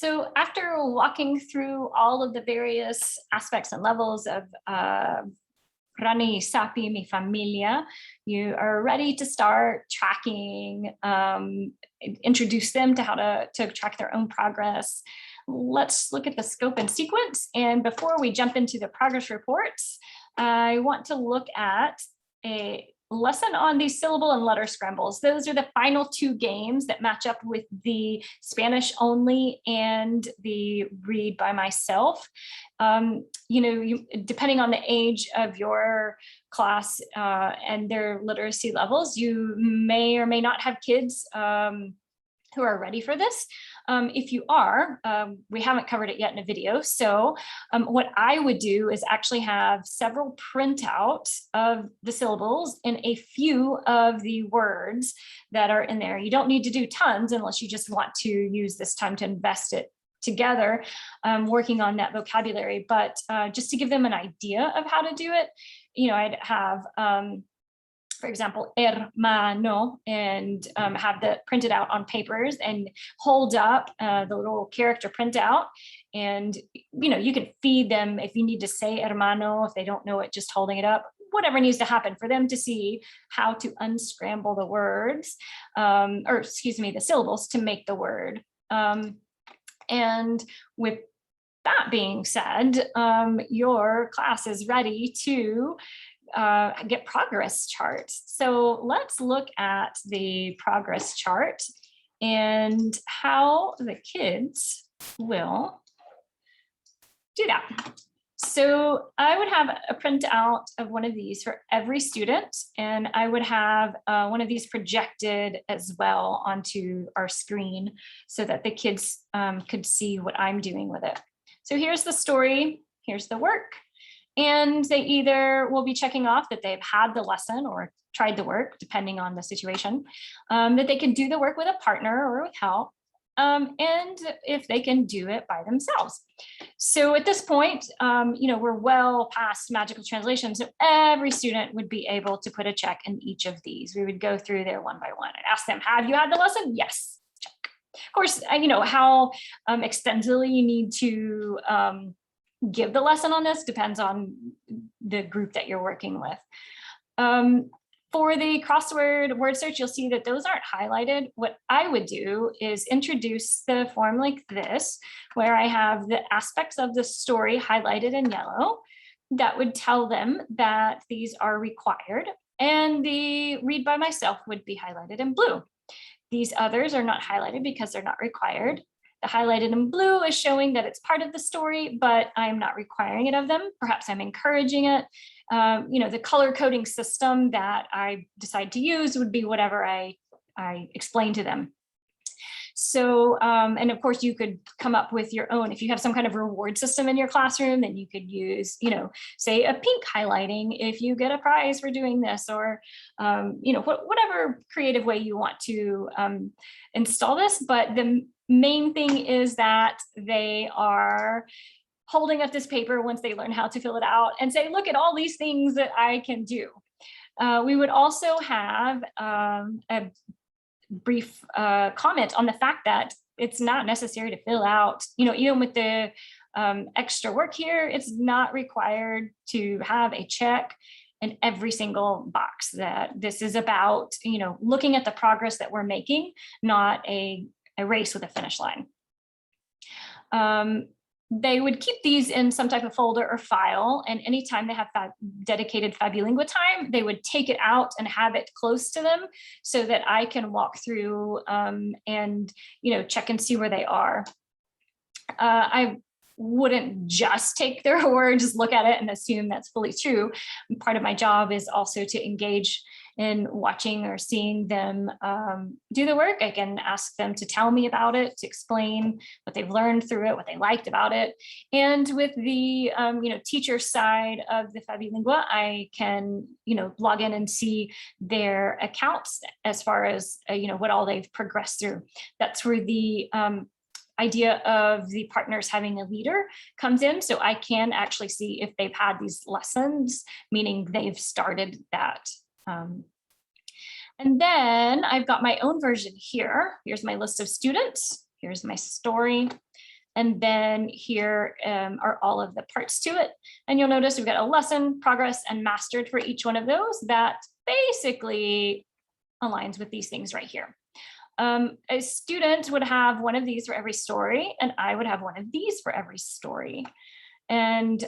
So after walking through all of the various aspects and levels of Rani Sapi Mi Familia, you are ready to start tracking, introduce them to how to track their own progress. Let's look at the scope and sequence. And before we jump into the progress reports, I want to look at a lesson on the syllable and letter scrambles. Those are the final two games that match up with the Spanish only and the read by myself. Depending on the age of your class and their literacy levels, you may or may not have kids who are ready for this. If you are, we haven't covered it yet in a video. So what I would do is actually have several printouts of the syllables and a few of the words that are in there. You don't need to do tons unless you just want to use this time to invest it together, working on that vocabulary. But just to give them an idea of how to do it, I'd have, for example, hermano, and have that printed out on papers and hold up the little character printout. And, you can feed them if you need to say hermano, if they don't know it, just holding it up, whatever needs to happen for them to see how to unscramble the words, the syllables to make the word. And with that being said, your class is ready to get progress charts. So let's look at the progress chart and how the kids will do that. So I would have a printout of one of these for every student, and I would have one of these projected as well onto our screen so that the kids could see what I'm doing with it. So here's the story, here's the work. And they either will be checking off that they've had the lesson or tried the work, depending on the situation, that they can do the work with a partner or with help, and if they can do it by themselves. So at this point, we're well past magical translation. So every student would be able to put a check in each of these. We would go through there one by one and ask them, have you had the lesson? Yes, check. Of course, how extensively you need to give the lesson on this depends on the group that you're working with. For the crossword word search, you'll see that those aren't highlighted. What I would do is introduce the form like this, where I have the aspects of the story highlighted in yellow. That would tell them that these are required, and the read by myself would be highlighted in blue. These others are not highlighted because they're not required. The highlighted in blue is showing that it's part of the story, but I'm not requiring it of them. Perhaps I'm encouraging it. The color coding system that I decide to use would be whatever I explain to them. So, and of course you could come up with your own. If you have some kind of reward system in your classroom, then you could use, say a pink highlighting if you get a prize for doing this, or, whatever creative way you want to install this. But the main thing is that they are holding up this paper once they learn how to fill it out and say, look at all these things that I can do. We would also have a brief comment on the fact that it's not necessary to fill out, even with the extra work here, it's not required to have a check in every single box. That this is about, looking at the progress that we're making, not a race with a finish line. They would keep these in some type of folder or file, and anytime they have dedicated FabuLingua time, they would take it out and have it close to them so that I can walk through and check and see where they are. I wouldn't just take their word, just look at it and assume that's fully true. Part of my job is also to engage in watching or seeing them do the work. I can ask them to tell me about it, to explain what they've learned through it, what they liked about it. And with the teacher side of the FabuLingua, I can log in and see their accounts as far as what all they've progressed through. That's where the idea of the partners having a leader comes in. So I can actually see if they've had these lessons, meaning they've started that. And then I've got my own version here. Here's my list of students. Here's my story. And then here are all of the parts to it. And you'll notice we've got a lesson, progress, and mastered for each one of those that basically aligns with these things right here. A student would have one of these for every story, and I would have one of these for every story. And,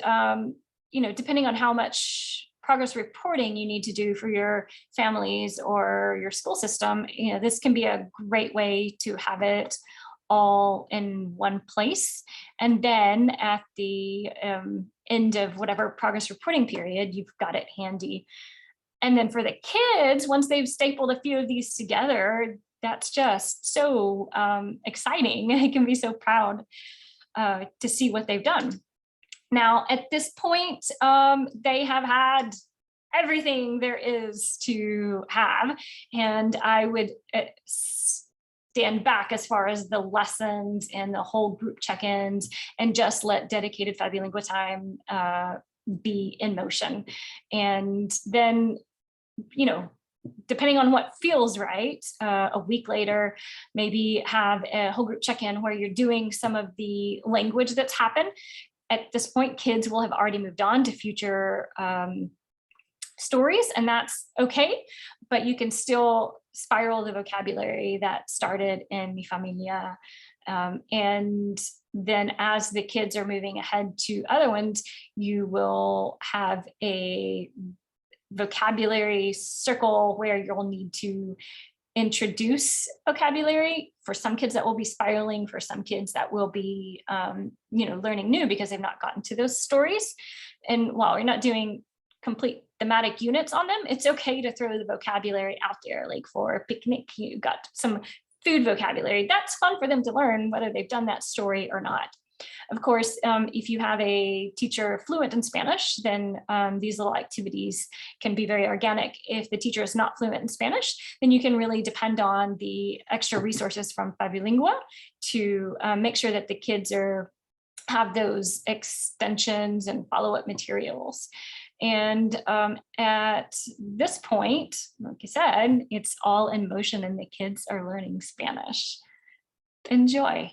you know, depending on how much progress reporting you need to do for your families or your school system, you know, this can be a great way to have it all in one place. And then at the end of whatever progress reporting period, you've got it handy. And then for the kids, once they've stapled a few of these together, that's just so exciting. They can be so proud to see what they've done. Now, at this point, they have had everything there is to have, and I would stand back as far as the lessons and the whole group check-ins and just let dedicated FabuLingua time be in motion. And then, you know, depending on what feels right, a week later, maybe have a whole group check-in where you're doing some of the language that's happened. At this point, kids will have already moved on to future stories, and that's okay, but you can still spiral the vocabulary that started in Mi Familia. And then as the kids are moving ahead to other ones, you will have a vocabulary circle where you'll need to introduce vocabulary. For some kids that will be spiraling, for some kids that will be you know, learning new because they've not gotten to those stories. And while you're not doing complete thematic units on them, it's okay to throw the vocabulary out there. Like for a picnic, you got some food vocabulary. That's fun for them to learn whether they've done that story or not. Of course, if you have a teacher fluent in Spanish, then these little activities can be very organic. If the teacher is not fluent in Spanish, then you can really depend on the extra resources from FabuLingua to make sure that the kids have those extensions and follow-up materials. And at this point, like I said, it's all in motion and the kids are learning Spanish. Enjoy.